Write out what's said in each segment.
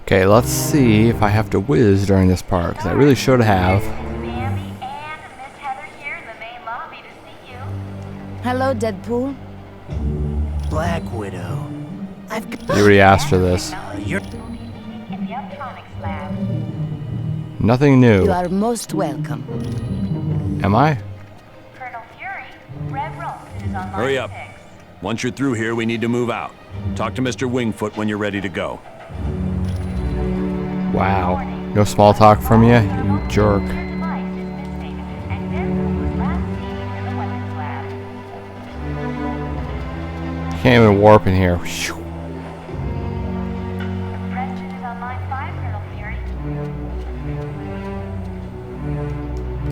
Okay, let's see if I have to whiz during this part, because I really should have. Hello, Deadpool. Black Widow. You already asked for this. Nothing new. You are most welcome. Am I? Hurry up. Once you're through here, we need to move out. Talk to Mr. Wingfoot when you're ready to go. Wow. No small talk from you, you jerk. Can't even warp in here.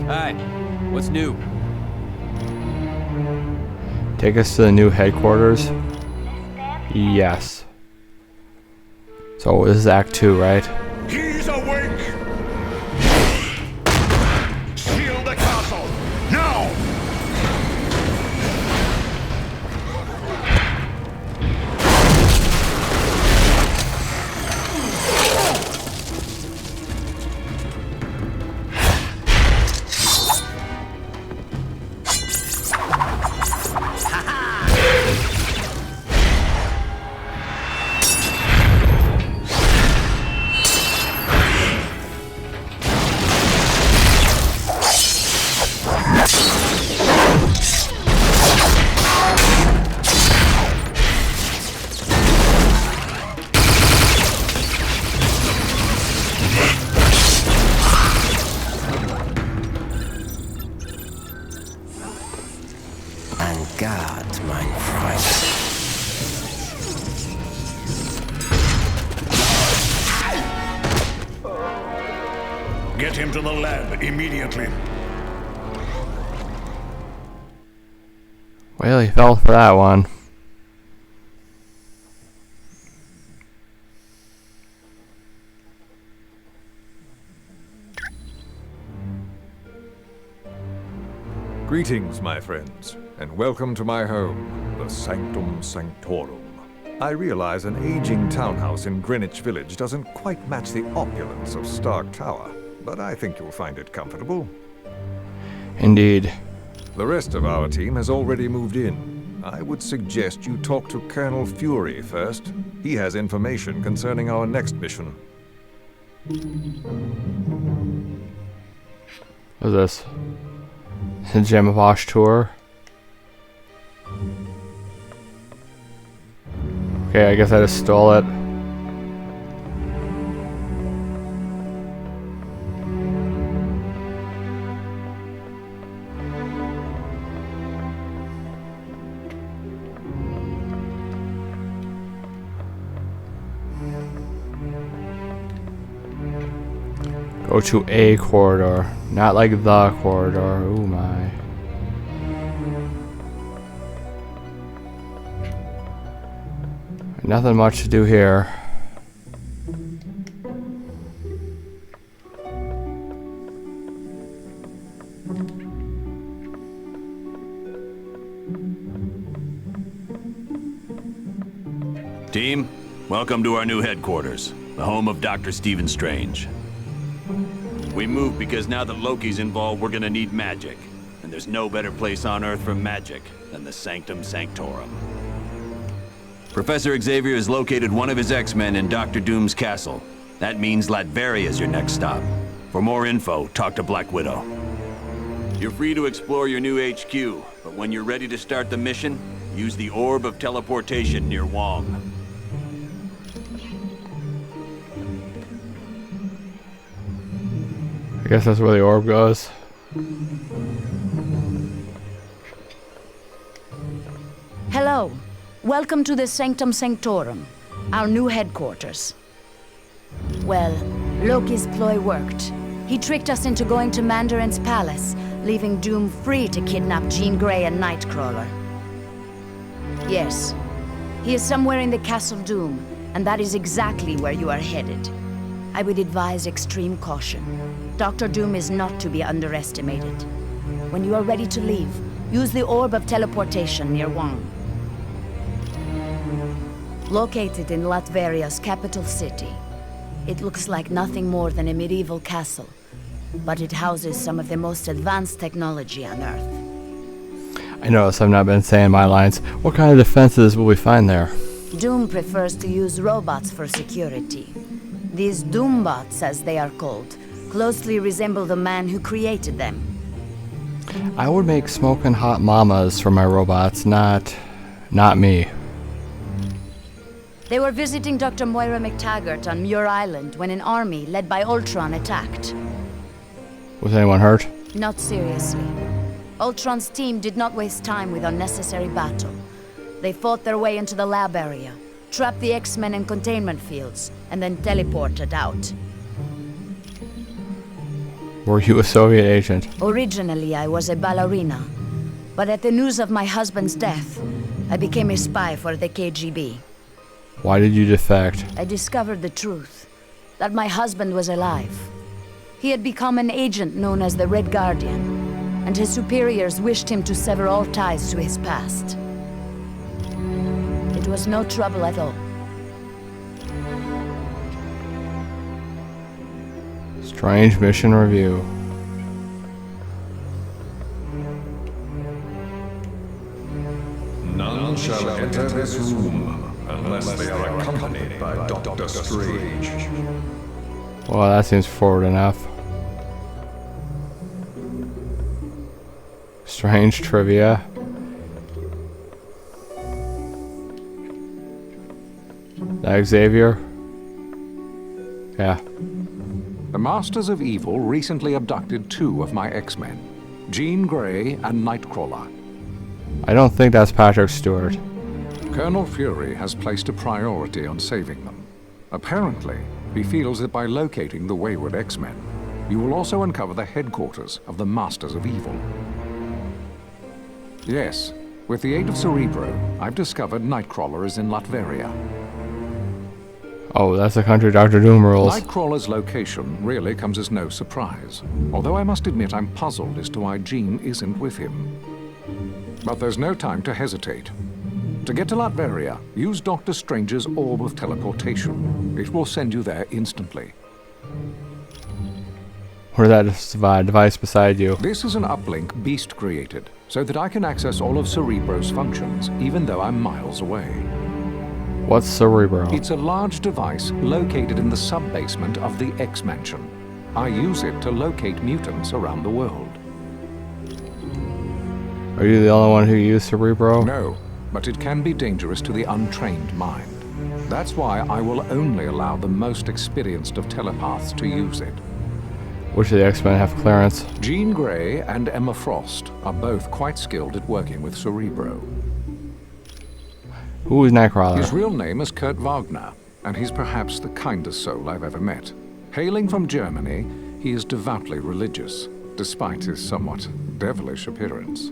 Hi. What's new? Take us to the new headquarters? Yes. So this is Act 2, right? He's awake! Seal the castle! Now! On guard, mein Freund. Get him to the lab immediately. Well, he fell for that one. Greetings, my friends, and welcome to my home, the Sanctum Sanctorum. I realize an aging townhouse in Greenwich Village doesn't quite match the opulence of Stark Tower, but I think you'll find it comfortable. Indeed. The rest of our team has already moved in. I would suggest you talk to Colonel Fury first. He has information concerning our next mission. What is this? The Gem of Osh tour. Okay, I guess I just stole it. Go to a corridor, not like the corridor. Oh my. Nothing much to do here. Team, welcome to our new headquarters, the home of Dr. Stephen Strange. We moved because now that Loki's involved, we're gonna need magic. And there's no better place on Earth for magic than the Sanctum Sanctorum. Professor Xavier has located one of his X-Men in Dr. Doom's castle. That means Latveria is your next stop. For more info, talk to Black Widow. You're free to explore your new HQ, but when you're ready to start the mission, use the Orb of Teleportation near Wong. I guess that's where the orb goes. Hello. Welcome to the Sanctum Sanctorum, our new headquarters. Well, Loki's ploy worked. He tricked us into going to Mandarin's palace, leaving Doom free to kidnap Jean Grey and Nightcrawler. Yes, he is somewhere in the Castle Doom, and that is exactly where you are headed. I would advise extreme caution. Dr. Doom is not to be underestimated. When you are ready to leave, use the Orb of Teleportation near Wong. Located in Latveria's capital city. It looks like nothing more than a medieval castle, but it houses some of the most advanced technology on Earth. I notice I've not been saying my lines. What kind of defenses will we find there? Doom prefers to use robots for security. These Doombots, as they are called, closely resemble the man who created them. I would make smoking hot mamas for my robots, not me. They were visiting Dr. Moira McTaggart on Muir Island when an army led by Ultron attacked. Was anyone hurt? Not seriously. Ultron's team did not waste time with unnecessary battle. They fought their way into the lab area, trapped the X-Men in containment fields, and then teleported out. Were you a Soviet agent? Originally, I was a ballerina, but at the news of my husband's death, I became a spy for the KGB. Why did you defect? I discovered the truth, that my husband was alive. He had become an agent known as the Red Guardian, and his superiors wished him to sever all ties to his past. It was no trouble at all. Strange mission review. None shall enter this room unless they are accompanied by Dr. Strange. Well, that seems forward enough. Strange trivia. That Xavier? Yeah. The Masters of Evil recently abducted 2 of my X-Men, Jean Grey and Nightcrawler. I don't think that's Patrick Stewart. Colonel Fury has placed a priority on saving them. Apparently, he feels that by locating the wayward X-Men, you will also uncover the headquarters of the Masters of Evil. Yes, with the aid of Cerebro, I've discovered Nightcrawler is in Latveria. Oh, that's the country Dr. Doom rules. Nightcrawler's location really comes as no surprise, although I must admit I'm puzzled as to why Jean isn't with him. But there's no time to hesitate. To get to Latveria, use Dr. Strange's Orb of Teleportation. It will send you there instantly. What is that device beside you? This is an uplink Beast created, so that I can access all of Cerebro's functions, even though I'm miles away. What's Cerebro? It's a large device located in the sub-basement of the X-Mansion. I use it to locate mutants around the world. Are you the only one who used Cerebro? No, but it can be dangerous to the untrained mind. That's why I will only allow the most experienced of telepaths to use it. Which of the X-Men have clearance? Jean Grey and Emma Frost are both quite skilled at working with Cerebro. Who is Nightcrawler? His real name is Kurt Wagner, and he's perhaps the kindest soul I've ever met. Hailing from Germany, he is devoutly religious, despite his somewhat devilish appearance.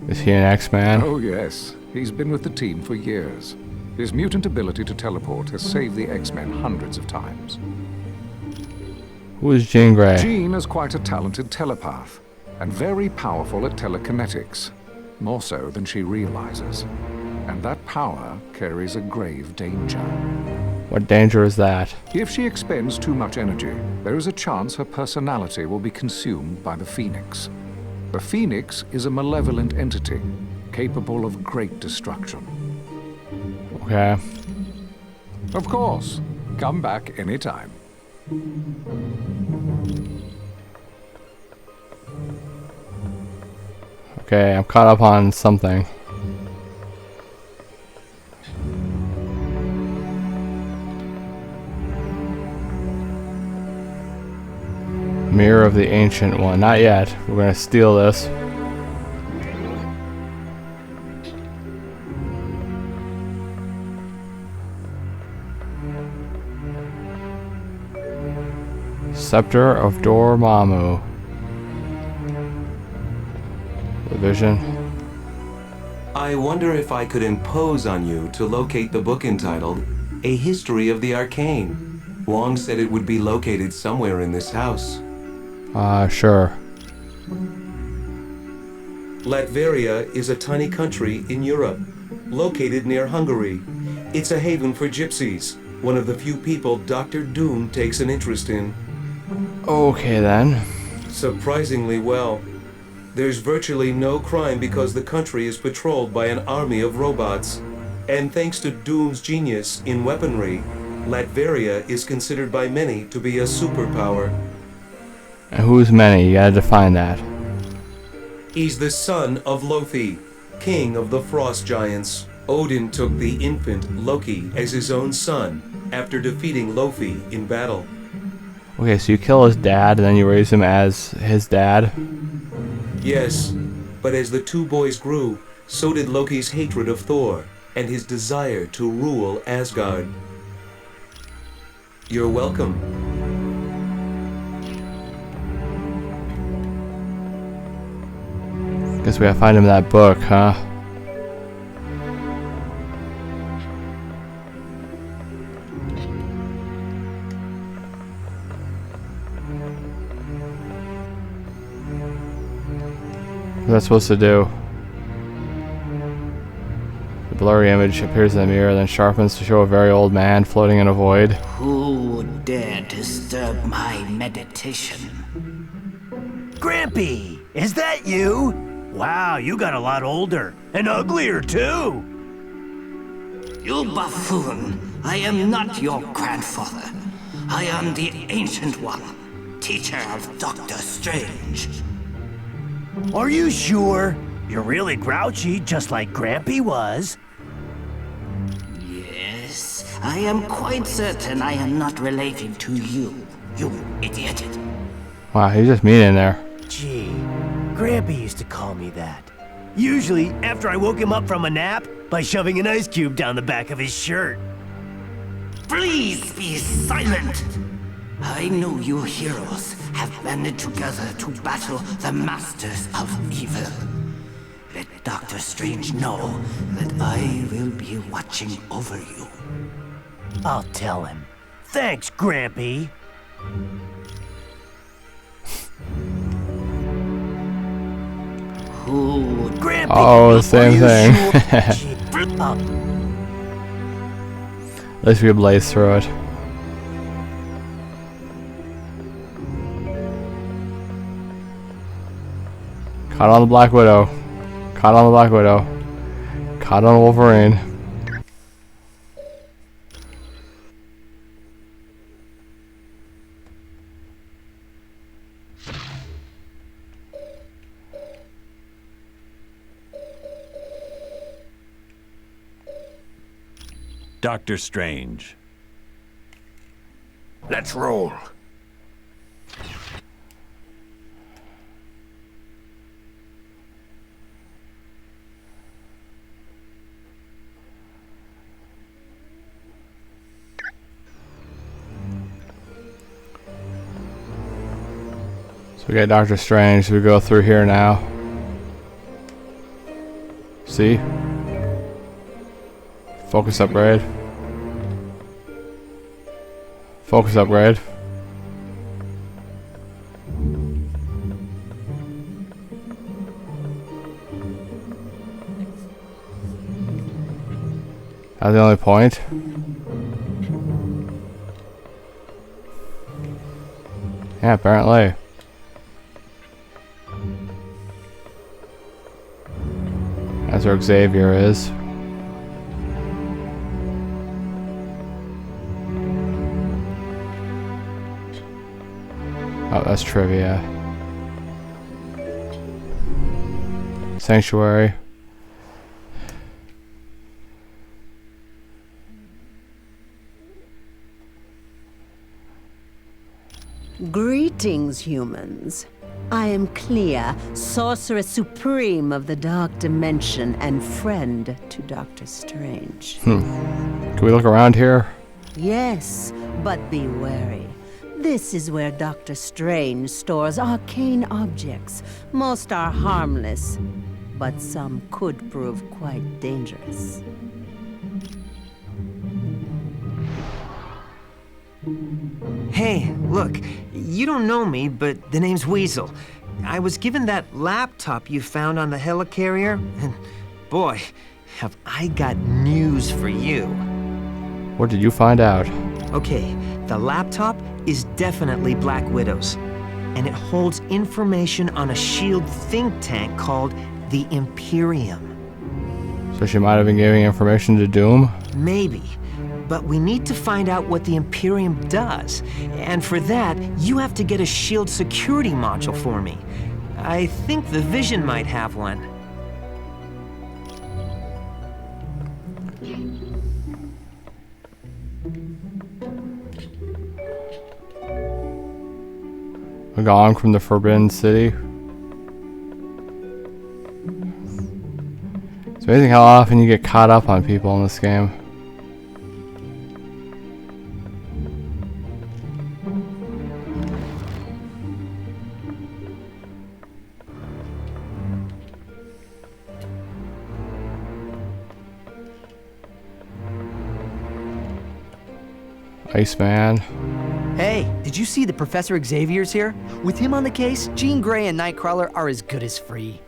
Is he an X-Man? Oh yes, he's been with the team for years. His mutant ability to teleport has saved the X-Men hundreds of times. Who is Jean Grey? Jean is quite a talented telepath, and very powerful at telekinetics, more so than she realizes. And that power carries a grave danger. What danger is that? If she expends too much energy, there is a chance her personality will be consumed by the Phoenix. The Phoenix is a malevolent entity, capable of great destruction. Okay. Of course, come back anytime. Okay, I'm caught up on something. Mirror of the Ancient One. Not yet. We're gonna steal this. Scepter of Dormammu. The Vision. I wonder if I could impose on you to locate the book entitled A History of the Arcane. Wong said it would be located somewhere in this house. Sure. Latveria is a tiny country in Europe, located near Hungary. It's a haven for gypsies. one of the few people Dr. Doom takes an interest in. Okay then. Surprisingly well. There's virtually no crime because the country is patrolled by an army of robots. And thanks to Doom's genius in weaponry, Latveria is considered by many to be a superpower. And who's many? You gotta define that. He's the son of Loki, king of the frost giants. Odin took the infant Loki as his own son after defeating Loki in battle. Okay, so you kill his dad and then you raise him as his dad? Yes, but as the two boys grew, so did Loki's hatred of Thor and his desire to rule Asgard. You're welcome. Guess we gotta find him in that book, huh? What's that supposed to do? The blurry image appears in the mirror, then sharpens to show a very old man floating in a void. Who would dare disturb my meditation? Grampy, is that you? Wow, you got a lot older and uglier too. You buffoon! I am not your grandfather. I am the Ancient One, teacher of Doctor Strange. Are you sure? You're really grouchy, just like Grampy was. Yes, I am quite certain I am not related to you, you idiot. Wow, he's just mean in there. Gee, Grampy used to call me that. Usually after I woke him up from a nap by shoving an ice cube down the back of his shirt. Please be silent! I know you heroes have banded together to battle the masters of evil. Let Doctor Strange know that I will be watching over you. I'll tell him. Thanks, Grampy. Who? Grampy! Oh, same thing. Sure? At least we can blaze through it. Caught on the Black Widow. Caught on the Black Widow. Caught on Wolverine. Doctor Strange. Let's roll. So we got Doctor Strange. We go through here now. See? Focus upgrade. Focus upgrade. That's the only point. Yeah, apparently. That's where Xavier is. Oh, that's trivia. Sanctuary. Greetings, humans. I am Clea, Sorceress Supreme of the Dark Dimension and friend to Doctor Strange. Can we look around here? Yes, but be wary. This is where Doctor Strange stores arcane objects. Most are harmless, but some could prove quite dangerous. Hey, look, you don't know me, but the name's Weasel. I was given that laptop you found on the helicarrier, and boy, have I got news for you. What did you find out? Okay, the laptop is definitely Black Widow's. And it holds information on a SHIELD think tank called the Imperium. So she might have been giving information to Doom? Maybe. But we need to find out what the Imperium does. And for that, you have to get a SHIELD security module for me. I think the Vision might have one. We're gone from the Forbidden City. It's amazing how often you get caught up on people in this game. Iceman. Hey, did you see that Professor Xavier's here? With him on the case, Jean Grey and Nightcrawler are as good as free.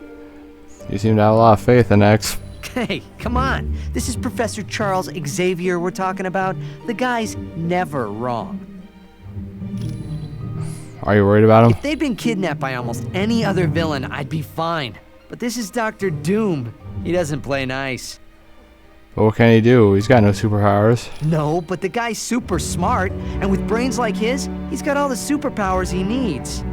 You seem to have a lot of faith in X. Hey, come on. This is Professor Charles Xavier we're talking about. The guy's never wrong. Are you worried about him? If they'd been kidnapped by almost any other villain, I'd be fine. But this is Dr. Doom. He doesn't play nice. But what can he do? He's got no superpowers. No, but the guy's super smart, and with brains like his, he's got all the superpowers he needs.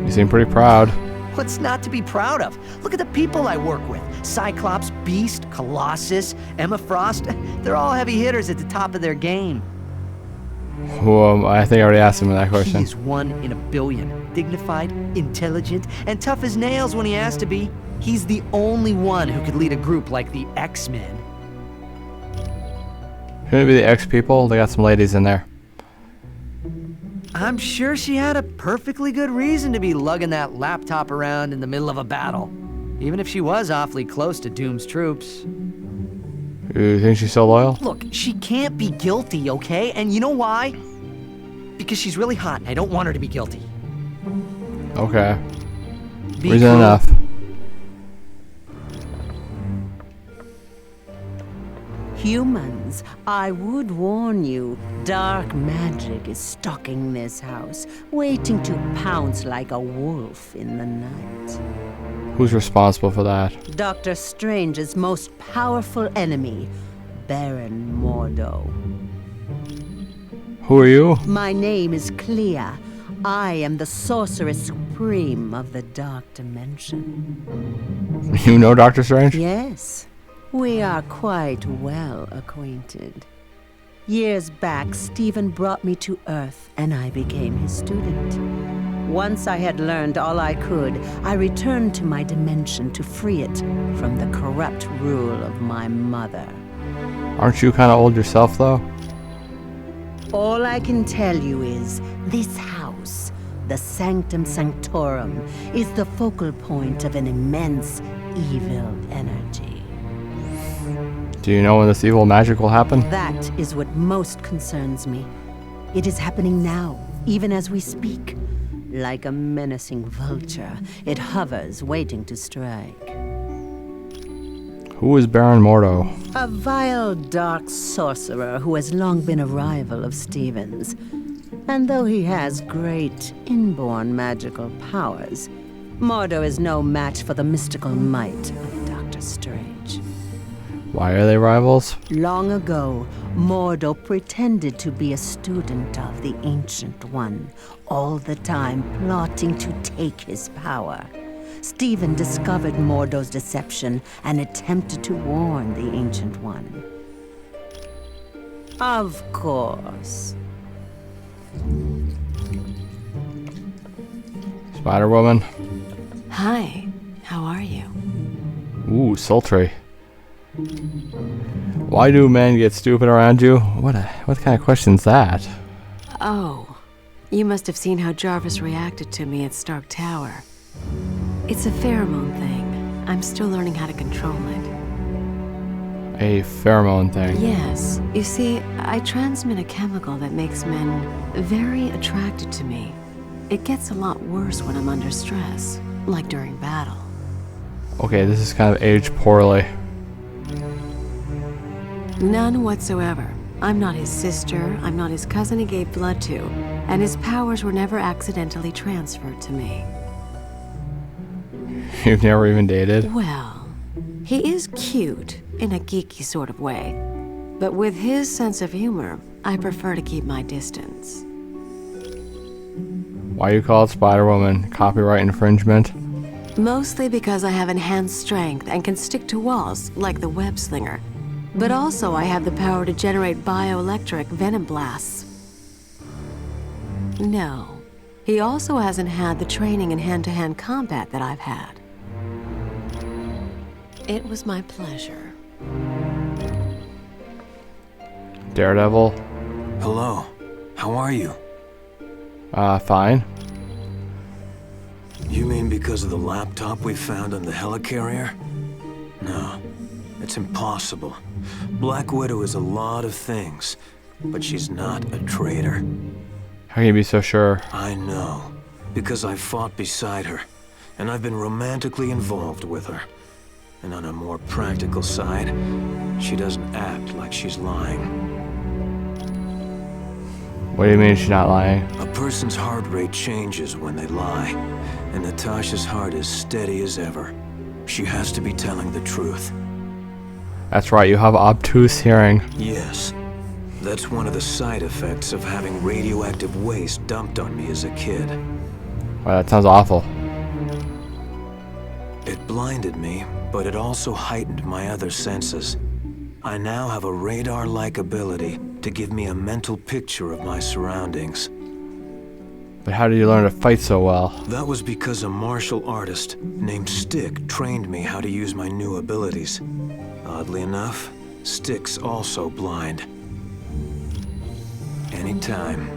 You seem pretty proud. What's not to be proud of? Look at the people I work with. Cyclops, Beast, Colossus, Emma Frost. They're all heavy hitters at the top of their game. Well, I think I already asked him that question. He is one in a billion. Dignified, intelligent, and tough as nails when he has to be. He's the only one who could lead a group like the X-Men. Shouldn't it be the X people? They got some ladies in there. I'm sure she had a perfectly good reason to be lugging that laptop around in the middle of a battle. Even if she was awfully close to Doom's troops. You think she's so loyal? Look, she can't be guilty, okay? And you know why? Because she's really hot and I don't want her to be guilty. Okay. Be Reason cool. enough. Humans, I would warn you, dark magic is stalking this house, waiting to pounce like a wolf in the night. Who's responsible for that? Doctor Strange's most powerful enemy, Baron Mordo. Who are you? My name is Clea. I am the Sorceress Supreme of the Dark Dimension. You know Doctor Strange? Yes. We are quite well acquainted. Years back, Stephen brought me to Earth, and I became his student. Once I had learned all I could, I returned to my dimension to free it from the corrupt rule of my mother. Aren't you kind of old yourself, though? All I can tell you is, this house, the Sanctum Sanctorum, is the focal point of an immense evil energy. Do you know when this evil magic will happen? That is what most concerns me. It is happening now, even as we speak. Like a menacing vulture, it hovers, waiting to strike. Who is Baron Mordo? A vile, dark sorcerer who has long been a rival of Stephen's. And though he has great, inborn magical powers, Mordo is no match for the mystical might of Dr. Strange. Why are they rivals? Long ago, Mordo pretended to be a student of the Ancient One, all the time plotting to take his power. Stephen discovered Mordo's deception and attempted to warn the Ancient One. Of course. Spider-Woman. Hi, how are you? Ooh, sultry. Why do men get stupid around you? What kind of question's that? Oh, you must have seen how Jarvis reacted to me at Stark Tower. It's a pheromone thing. I'm still learning how to control it. A pheromone thing. Yes. You see, I transmit a chemical that makes men very attracted to me. It gets a lot worse when I'm under stress, like during battle. Okay, this is kind of aged poorly. None whatsoever. I'm not his sister, I'm not his cousin he gave blood to, and his powers were never accidentally transferred to me. You've never even dated? Well, he is cute, in a geeky sort of way. But with his sense of humor, I prefer to keep my distance. Why you call it Spider-Woman? Copyright infringement? Mostly because I have enhanced strength and can stick to walls, like the web slinger. But also I have the power to generate bioelectric venom blasts. No, he also hasn't had the training in hand-to-hand combat that I've had. It was my pleasure. Daredevil? Hello. How are you? Fine. You mean because of the laptop we found on the helicarrier? No, it's impossible. Black Widow is a lot of things, but she's not a traitor. How can you be so sure? I know, because I fought beside her, and I've been romantically involved with her. And on a more practical side, she doesn't act like she's lying. What do you mean she's not lying? A person's heart rate changes when they lie, and Natasha's heart is steady as ever. She has to be telling the truth. That's right, you have obtuse hearing. Yes. That's one of the side effects of having radioactive waste dumped on me as a kid. Wow, that sounds awful. It blinded me, but it also heightened my other senses. I now have a radar-like ability to give me a mental picture of my surroundings. But how did you learn to fight so well? That was because a martial artist named Stick trained me how to use my new abilities. Oddly enough, Stick's also blind. Anytime.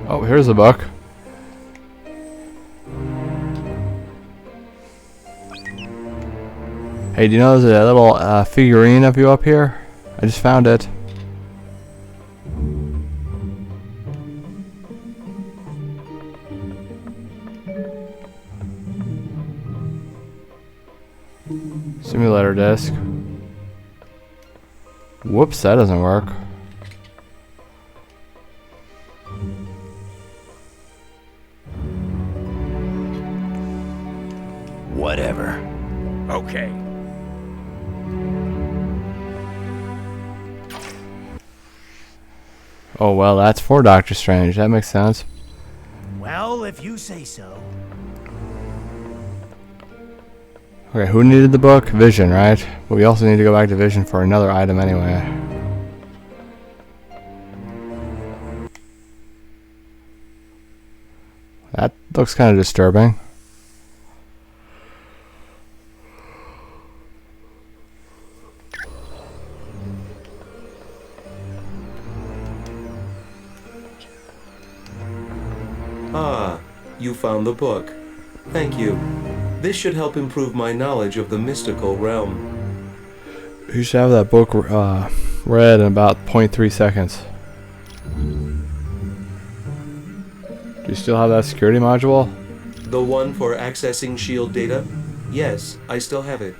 Oh, here's a book. Hey, do you know there's a little figurine of you up here? I just found it. Simulator disc. Whoops, that doesn't work. Whatever. Okay. Oh well, that's for Doctor Strange. That makes sense. Well, if you say so. Okay, who needed the book? Vision, right? But we also need to go back to Vision for another item anyway. That looks kind of disturbing. Ah, you found the book. Thank you. This should help improve my knowledge of the mystical realm. You should have that book read in about 0.3 seconds. Do you still have that security module? The one for accessing S.H.I.E.L.D. data? Yes, I still have it.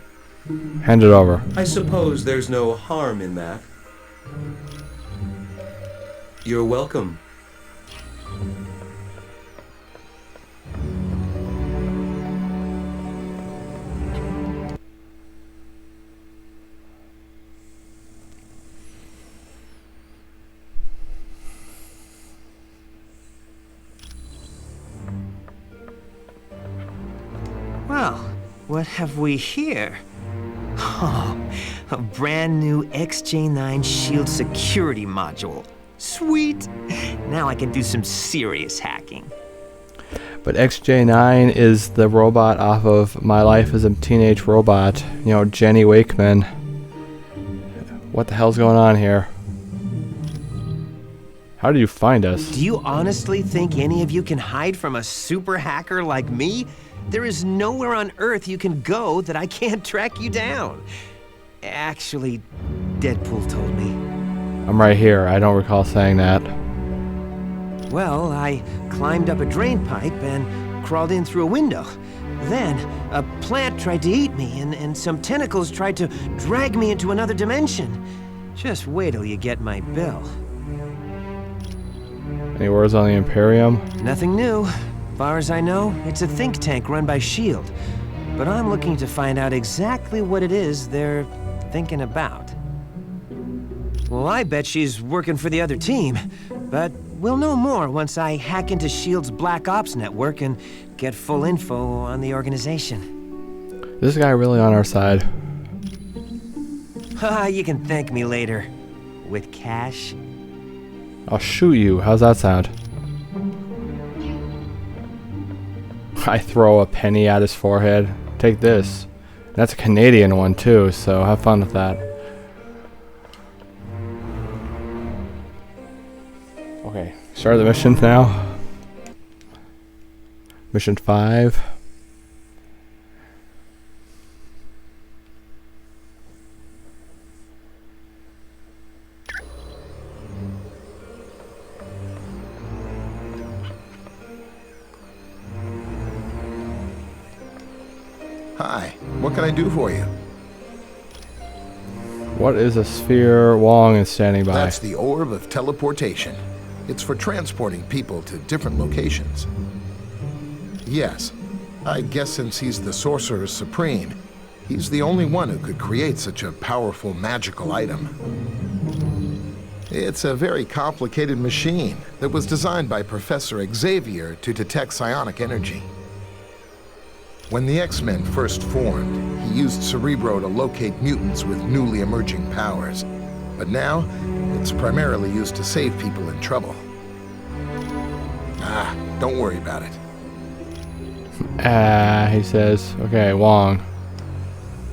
Hand it over. I suppose there's no harm in that. You're welcome. Well, what have we here? Oh, a brand new XJ9 Shield security module. Sweet! Now I can do some serious hacking. But XJ9 is the robot off of My Life as a Teenage Robot. You know, Jenny Wakeman. What the hell's going on here? How did you find us? Do you honestly think any of you can hide from a super hacker like me? There is nowhere on Earth you can go that I can't track you down. Actually, Deadpool told me. I'm right here. I don't recall saying that. Well, I climbed up a drain pipe and crawled in through a window. Then, a plant tried to eat me, and some tentacles tried to drag me into another dimension. Just wait till you get my bill. Any words on the Imperium? Nothing new. Far as I know, it's a think tank run by S.H.I.E.L.D. But I'm looking to find out exactly what it is they're thinking about. Well, I bet she's working for the other team, but we'll know more once I hack into S.H.I.E.L.D.'s Black Ops network and get full info on the organization. This guy really on our side? Haha, you can thank me later. With cash. I'll shoot you. How's that sound? I throw a penny at his forehead. Take this. That's a Canadian one too, so have fun with that. Okay, start the mission now. Mission 5. Hi, what can I do for you? What is a sphere? Wong is standing by. That's the orb of teleportation. It's for transporting people to different locations. Yes, I guess since he's the Sorcerer Supreme, he's the only one who could create such a powerful magical item. It's a very complicated machine that was designed by Professor Xavier to detect psionic energy. When the X-Men first formed, he used Cerebro to locate mutants with newly emerging powers. But now, it's primarily used to save people in trouble. Ah, don't worry about it. He says. Okay, Wong.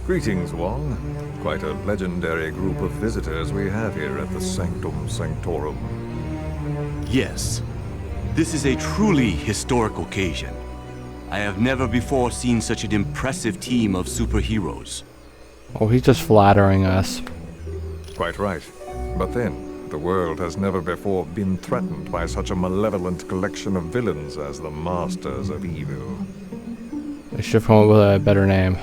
Greetings, Wong. Quite a legendary group of visitors we have here at the Sanctum Sanctorum. Yes. This is a truly historic occasion. I have never before seen such an impressive team of superheroes. Oh, he's just flattering us. Quite right. But then, the world has never before been threatened by such a malevolent collection of villains as the Masters of Evil. They should come up with a better name.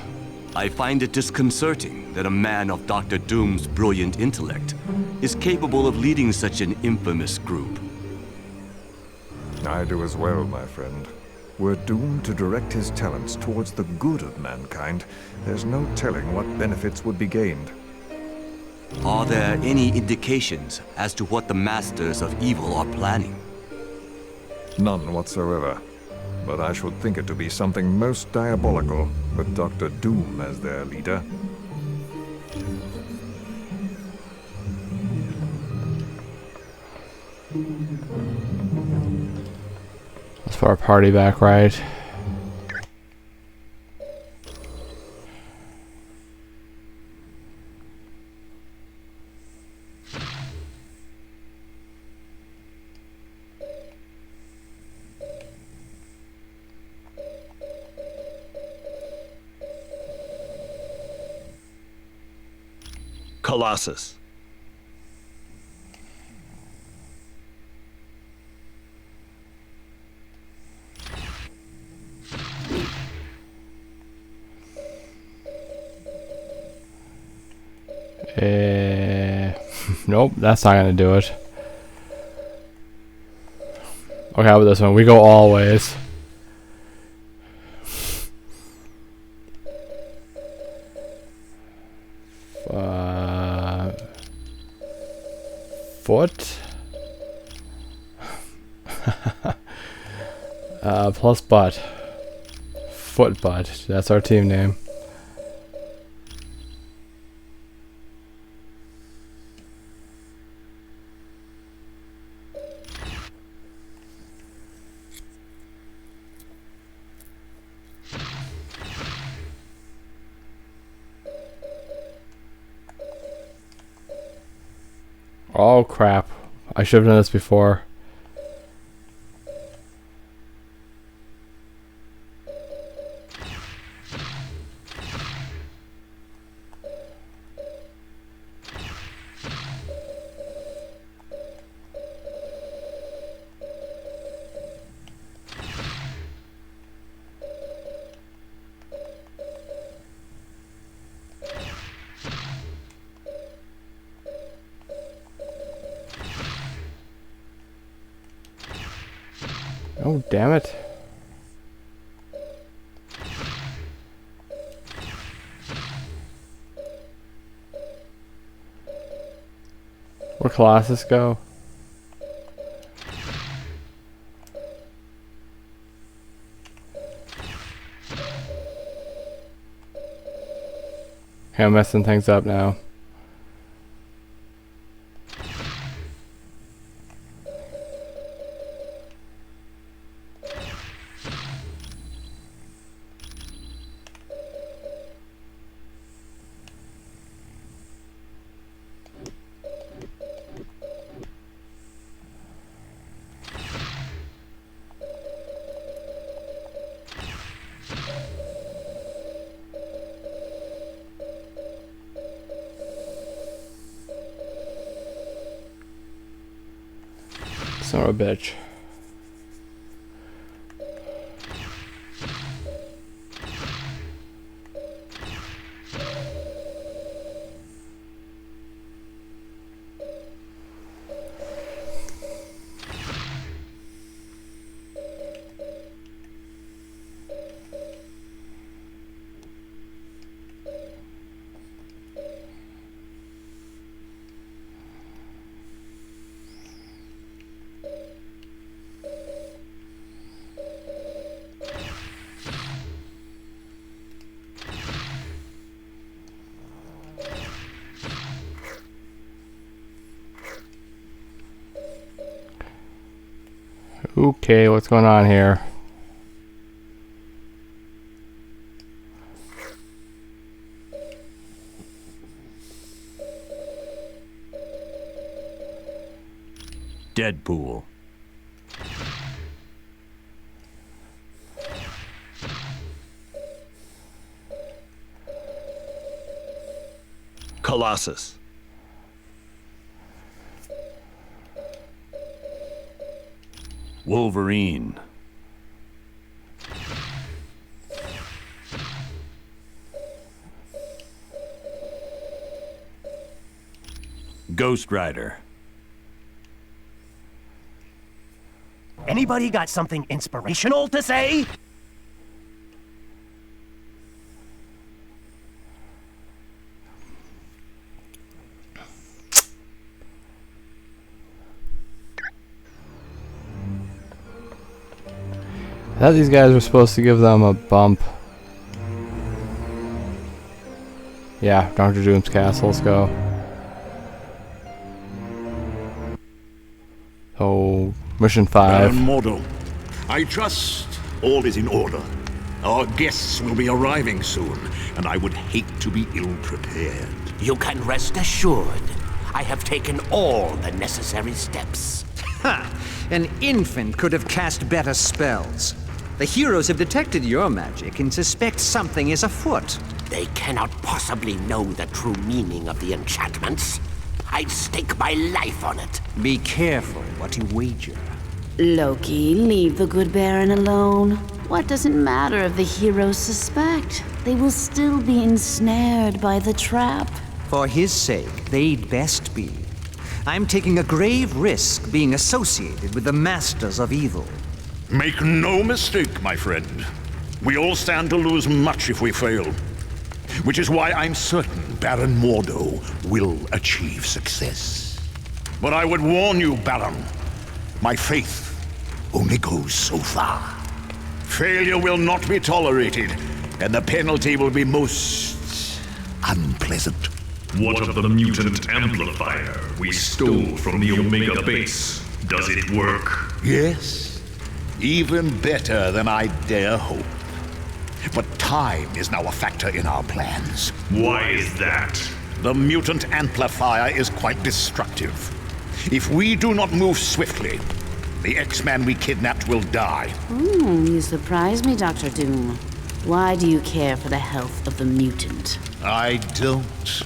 I find it disconcerting that a man of Dr. Doom's brilliant intellect is capable of leading such an infamous group. I do as well, my friend. Were Doom to direct his talents towards the good of mankind, there's no telling what benefits would be gained. Are there any indications as to what the Masters of Evil are planning? None whatsoever. But I should think it to be something most diabolical, with Dr. Doom as their leader. Let's put our party back right. Colossus. Nope, that's not gonna do it. Okay, how about this one? We go all ways. Foot. Plus butt. Foot butt. That's our team name. Oh crap. I should have done this before. Oh, damn it. Where'd Colossus go? Okay, I'm messing things up now. Son of a bitch. Okay, what's going on here? Deadpool. Colossus. Wolverine. Ghost Rider. Anybody got something inspirational to say? I thought these guys were supposed to give them a bump. Yeah, Dr. Doom's castle, let's go. Oh, mission 5. Baron Mordo, I trust all is in order. Our guests will be arriving soon, and I would hate to be ill-prepared. You can rest assured. I have taken all the necessary steps. Ha! An infant could have cast better spells. The heroes have detected your magic and suspect something is afoot. They cannot possibly know the true meaning of the enchantments. I'd stake my life on it. Be careful what you wager. Loki, leave the good Baron alone. What does it matter if the heroes suspect? They will still be ensnared by the trap. For his sake, they'd best be. I'm taking a grave risk being associated with the masters of evil. Make no mistake, my friend. We all stand to lose much if we fail. Which is why I'm certain Baron Mordo will achieve success. But I would warn you, Baron, my faith only goes so far. Failure will not be tolerated, and the penalty will be most unpleasant. What of the mutant amplifier we stole from the Omega base? Does it work? Yes. Even better than I dare hope. But time is now a factor in our plans. Why is that? The mutant amplifier is quite destructive. If we do not move swiftly, the X-Man we kidnapped will die. You surprise me, Dr. Doom. Why do you care for the health of the mutant? I don't.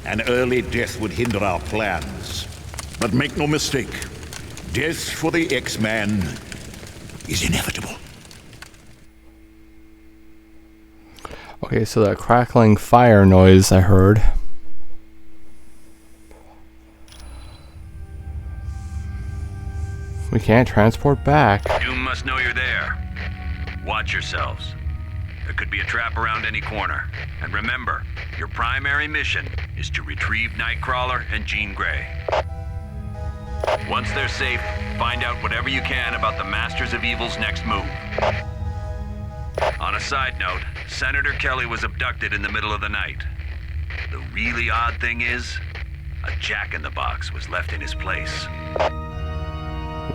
An early death would hinder our plans. But make no mistake, death for the X-Man is inevitable. Okay, so that crackling fire noise I heard. We can't transport back. You must know you're there. Watch yourselves. There could be a trap around any corner. And remember, your primary mission is to retrieve Nightcrawler and Jean Grey. Once they're safe, find out whatever you can about the Masters of Evil's next move. On a side note, Senator Kelly was abducted in the middle of the night. The really odd thing is, a jack-in-the-box was left in his place.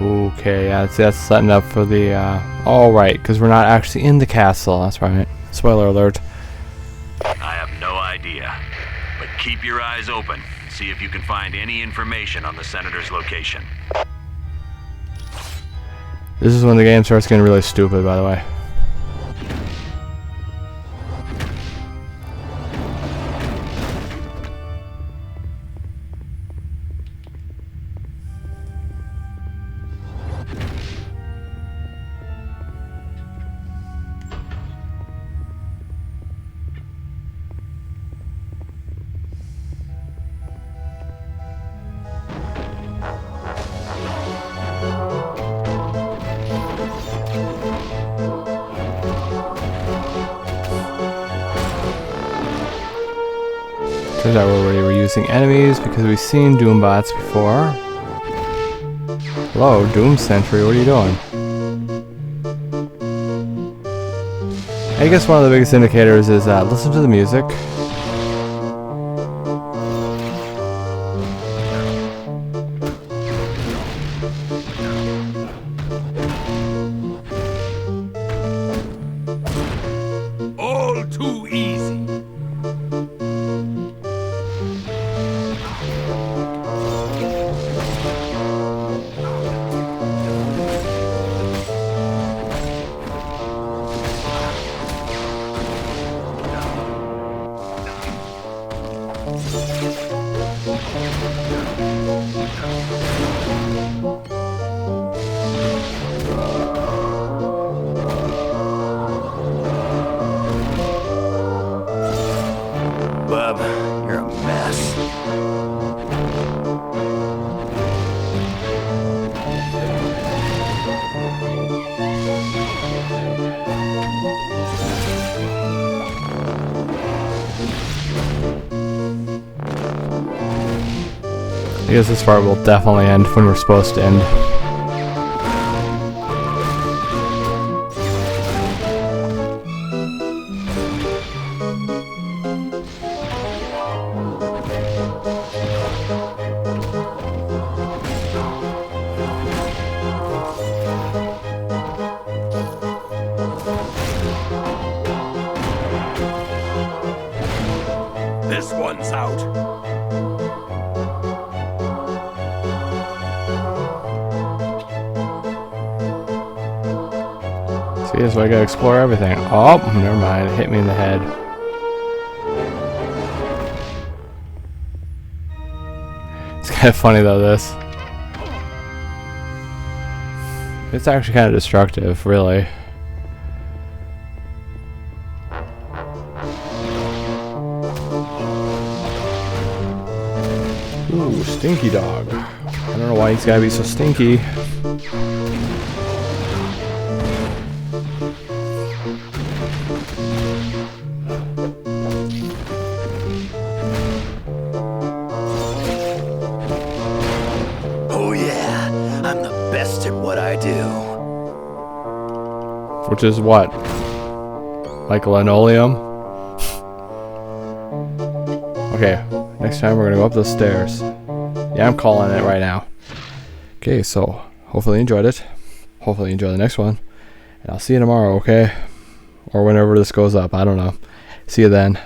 Okay, yeah, that's setting up for the, all right, because we're not actually in the castle. That's right. Spoiler alert. I have no idea, but keep your eyes open and see if you can find any information on the Senator's location. This is when the game starts getting really stupid, by the way. Turns out we were using enemies because we've seen Doombots before. Hello, Doom Sentry, what are you doing? I guess one of the biggest indicators is listen to the music. All too easy. Bub, you're a mess. I guess this part will definitely end when we're supposed to end. This one's out. See, so I gotta explore everything. Oh, never mind. It hit me in the head. It's kind of funny though, this. It's actually kind of destructive, really. Ooh, stinky dog. I don't know why he's gotta be so stinky. Oh yeah, I'm the best at what I do. Which is what? Like linoleum? Okay, next time we're gonna go up those stairs. Yeah, I'm calling it right now. Okay, so hopefully you enjoyed it. Hopefully you enjoy the next one. And I'll see you tomorrow, okay? Or whenever this goes up, I don't know. See you then.